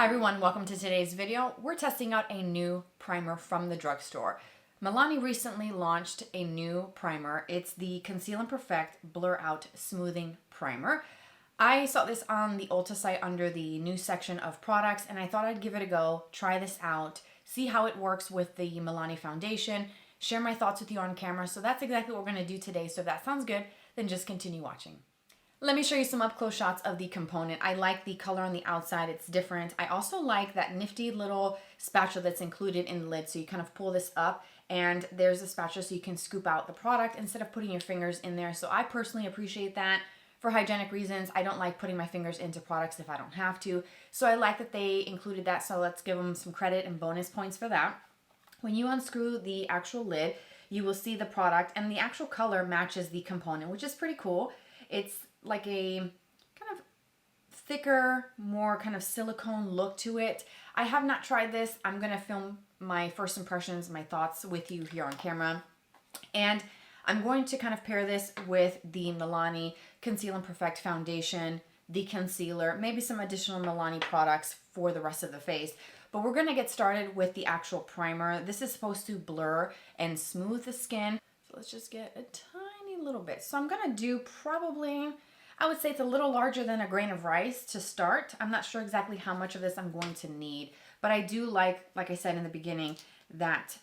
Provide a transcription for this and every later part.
Hi everyone, welcome to today's video. We're testing out a new primer from the drugstore. Milani recently launched a new primer. It's the Conceal and Perfect Blur Out Smoothing Primer. I saw this on the Ulta site under the new section of products and I thought I'd give it a go, try this out, see how it works with the Milani foundation, share my thoughts with you on camera. So that's exactly what we're going to do today. So if that sounds good, then just continue watching. Let me show you some up close shots of the component. I like the color on the outside, it's different. I also like that nifty little spatula that's included in the lid. So you kind of pull this up and there's a spatula so you can scoop out the product instead of putting your fingers in there. So I personally appreciate that. For hygienic reasons, I don't like putting my fingers into products if I don't have to. So I like that they included that, so let's give them some credit and bonus points for that. When you unscrew the actual lid, you will see the product and the actual color matches the component, which is pretty cool. It's like a kind of thicker, more kind of silicone look to it. I have not tried this. I'm going to film my first impressions, my thoughts with you here on camera. And I'm going to kind of pair this with the Milani Conceal and Perfect Foundation, the concealer, maybe some additional Milani products for the rest of the face. But we're going to get started with the actual primer. This is supposed to blur and smooth the skin. So let's just get a tiny little bit. So I'm going to do probably, I would say it's a little larger than a grain of rice to start. I'm not sure exactly how much of this I'm going to need, but I do like I said in the beginning, that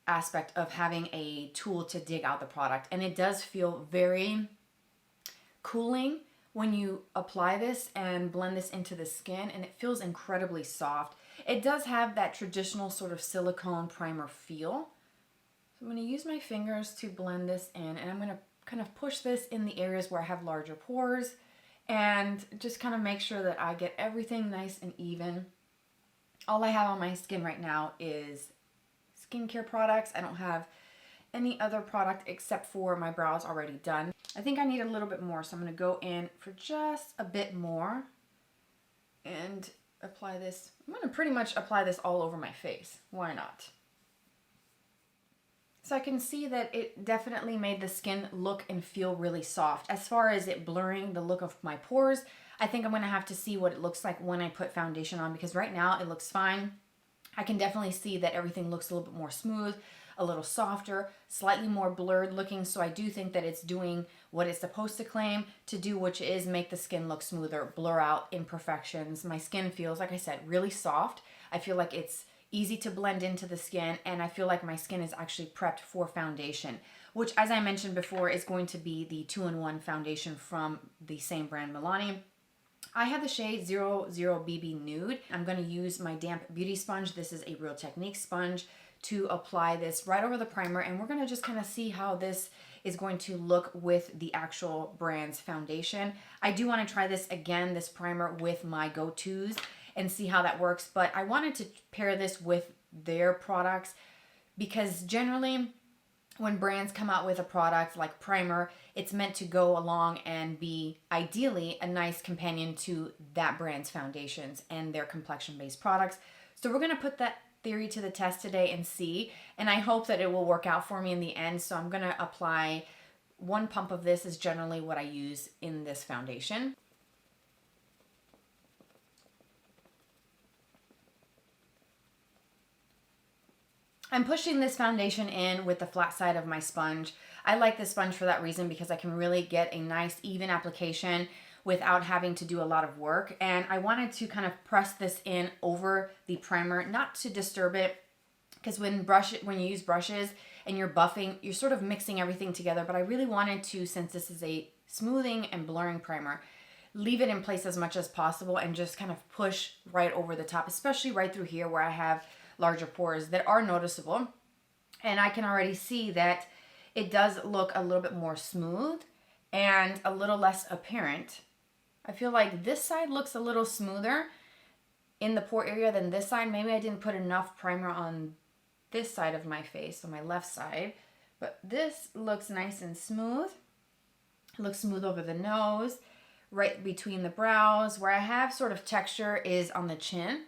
aspect of having a tool to dig out the product. And it does feel very cooling when you apply this and blend this into the skin, and it feels incredibly soft. It does have that traditional sort of silicone primer feel. So I'm going to use my fingers to blend this in, and I'm going to kind of push this in the areas where I have larger pores and just kind of make sure that I get everything nice and even. All I have on my skin right now is skincare products. I don't have any other product except for my brows already done. I think I need a little bit more, so I'm going to go in for just a bit more and apply this. I'm going to pretty much apply this all over my face. Why not? So I can see that it definitely made the skin look and feel really soft. As far as it blurring the look of my pores, I think I'm going to have to see what it looks like when I put foundation on, because right now it looks fine. I can definitely see that everything looks a little bit more smooth, a little softer, slightly more blurred looking. So I do think that it's doing what it's supposed to claim to do, which is make the skin look smoother, blur out imperfections. My skin feels, like I said, really soft. I feel like it's easy to blend into the skin, and I feel like my skin is actually prepped for foundation, which, as I mentioned before, is going to be the 2-in-1 foundation from the same brand, Milani. I have the shade 00 BB Nude. I'm going to use my damp beauty sponge. This is a Real Technique sponge to apply this right over the primer, and we're going to just kind of see how this is going to look with the actual brand's foundation. I do want to try this again, this primer, with my go-tos and see how that works, but I wanted to pair this with their products because generally when brands come out with a product like primer, it's meant to go along and be ideally a nice companion to that brand's foundations and their complexion-based products. So we're going to put that theory to the test today and see, and I hope that it will work out for me in the end. So I'm going to apply 1 pump of this is generally what I use in this foundation. I'm pushing this foundation in with the flat side of my sponge. I like this sponge for that reason, because I can really get a nice even application without having to do a lot of work. And I wanted to kind of press this in over the primer, not to disturb it, because when you use brushes and you're buffing, you're sort of mixing everything together. But I really wanted to, since this is a smoothing and blurring primer, leave it in place as much as possible and just kind of push right over the top, especially right through here where I have larger pores that are noticeable. And I can already see that it does look a little bit more smooth and a little less apparent. I feel like this side looks a little smoother in the pore area than this side. Maybe I didn't put enough primer on this side of my face, on my left side, but this looks nice and smooth. It looks smooth over the nose, right between the brows. Where I have sort of texture is on the chin,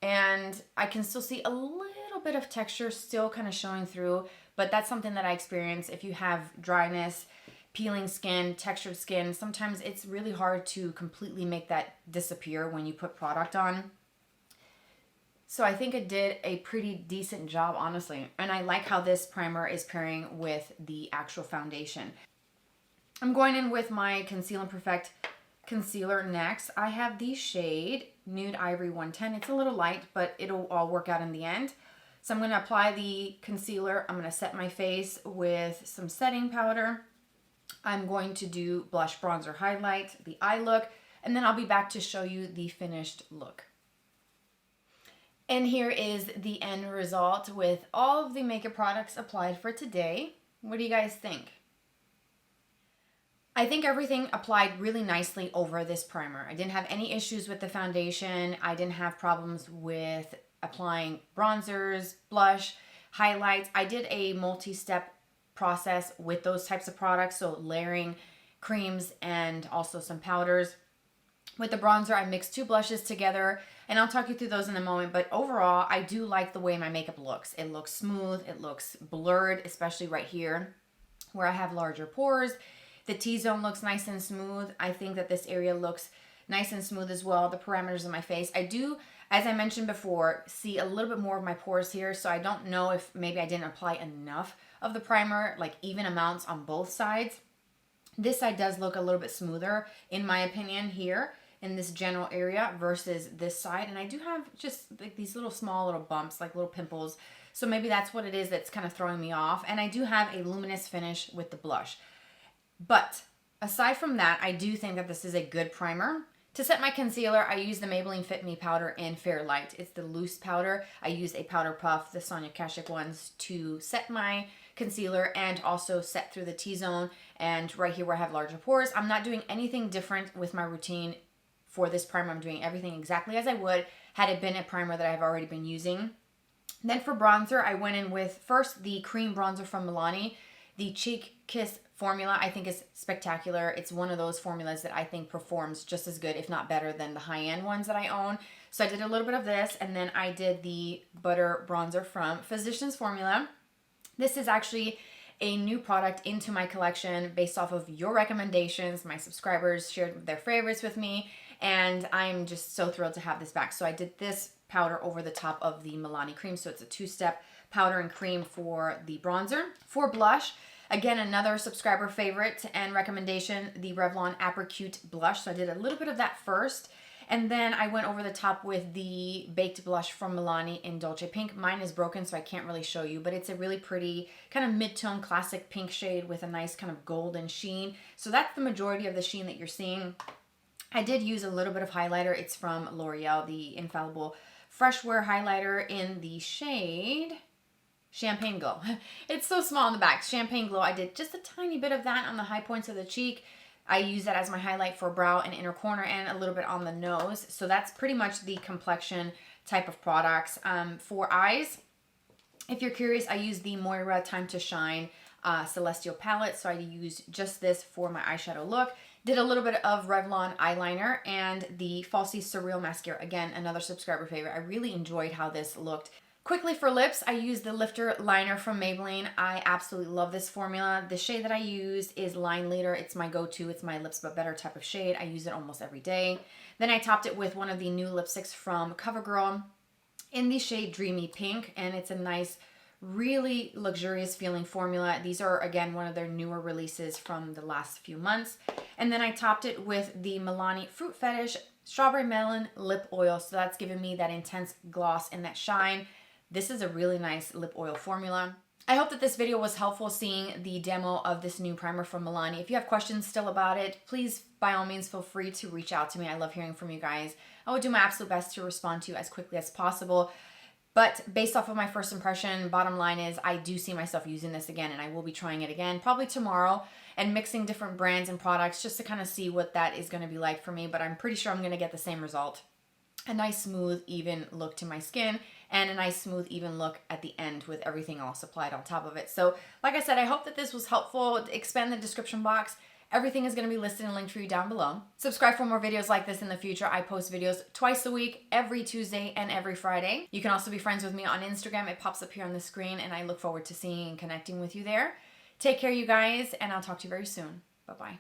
and I can still see a little bit of texture still kind of showing through, but that's something that I experience if you have dryness, peeling skin, textured skin. Sometimes it's really hard to completely make that disappear when you put product on. So I think it did a pretty decent job, honestly. And I like how this primer is pairing with the actual foundation. I'm going in with my Conceal and Perfect concealer next. I have the shade Nude Ivory 110. It's a little light, but it'll all work out in the end. So I'm going to apply the concealer. I'm going to set my face with some setting powder. I'm going to do blush, bronzer, highlight, the eye look, and then I'll be back to show you the finished look. And here is the end result with all of the makeup products applied for today. What do you guys think? I think everything applied really nicely over this primer. I didn't have any issues with the foundation. I didn't have problems with applying bronzers, blush, highlights. I did a multi-step process with those types of products, so layering creams and also some powders. With the bronzer, I mixed 2 blushes together, and I'll talk you through those in a moment, but overall, I do like the way my makeup looks. It looks smooth, it looks blurred, especially right here where I have larger pores. The T-zone looks nice and smooth. I think that this area looks nice and smooth as well, the parameters of my face. I do, as I mentioned before, see a little bit more of my pores here, so I don't know if maybe I didn't apply enough of the primer, like even amounts on both sides. This side does look a little bit smoother, in my opinion, here in this general area versus this side. And I do have just like these little small little bumps, like little pimples. So maybe that's what it is that's kind of throwing me off. And I do have a luminous finish with the blush. But aside from that, I do think that this is a good primer. To set my concealer, I use the Maybelline Fit Me powder in Fair Light. It's the loose powder. I use a powder puff, the Sonia Kashuk ones, to set my concealer and also set through the T-zone and right here where I have larger pores. I'm not doing anything different with my routine for this primer. I'm doing everything exactly as I would had it been a primer that I've already been using. Then for bronzer, I went in with first the cream bronzer from Milani. The Cheek Kiss formula I think is spectacular. It's one of those formulas that I think performs just as good, if not better, than the high-end ones that I own. So I did a little bit of this, and then I did the butter bronzer from Physicians Formula. This is actually a new product into my collection based off of your recommendations. My subscribers shared their favorites with me, and I'm just so thrilled to have this back. So I did this powder over the top of the Milani cream. So it's a 2-step powder and cream for the bronzer. For blush, again, another subscriber favorite and recommendation, the Revlon Apricot Blush. So I did a little bit of that first, and then I went over the top with the Baked Blush from Milani in Dolce Pink. Mine is broken, so I can't really show you, but it's a really pretty kind of mid-tone classic pink shade with a nice kind of golden sheen. So that's the majority of the sheen that you're seeing. I did use a little bit of highlighter. It's from L'Oreal, the Infallible Fresh Wear Highlighter in the shade Champagne Glow. It's so small in the back. Champagne Glow. I did just a tiny bit of that on the high points of the cheek. I use that as my highlight for brow and inner corner and a little bit on the nose. So that's pretty much the complexion type of products. For eyes, if you're curious, I use the Moira Time to Shine Celestial palette. So I use just this for my eyeshadow look. Did a little bit of Revlon eyeliner and the Falsies Surreal mascara. Again, another subscriber favorite. I really enjoyed how this looked. Quickly for lips, I used the Lifter Liner from Maybelline. I absolutely love this formula. The shade that I use is Line Leader. It's my go-to. It's my Lips But Better type of shade. I use it almost every day. Then I topped it with one of the new lipsticks from CoverGirl in the shade Dreamy Pink, and it's a nice, really luxurious feeling formula. These are, again, one of their newer releases from the last few months. And then I topped it with the Milani Fruit Fetish Strawberry Melon Lip Oil. So that's giving me that intense gloss and that shine. This is a really nice lip oil formula. I hope that this video was helpful seeing the demo of this new primer from Milani. If you have questions still about it, please, by all means, feel free to reach out to me. I love hearing from you guys. I will do my absolute best to respond to you as quickly as possible. But based off of my first impression, bottom line is I do see myself using this again, and I will be trying it again, probably tomorrow, and mixing different brands and products just to kind of see what that is going to be like for me. But I'm pretty sure I'm going to get the same result. A nice, smooth, even look to my skin, and a nice, smooth, even look at the end with everything else applied on top of it. So, like I said, I hope that this was helpful. Expand the description box. Everything is going to be listed and linked for you down below. Subscribe for more videos like this in the future. I post videos twice a week, every Tuesday and every Friday. You can also be friends with me on Instagram. It pops up here on the screen, and I look forward to seeing and connecting with you there. Take care, you guys, and I'll talk to you very soon. Bye-bye.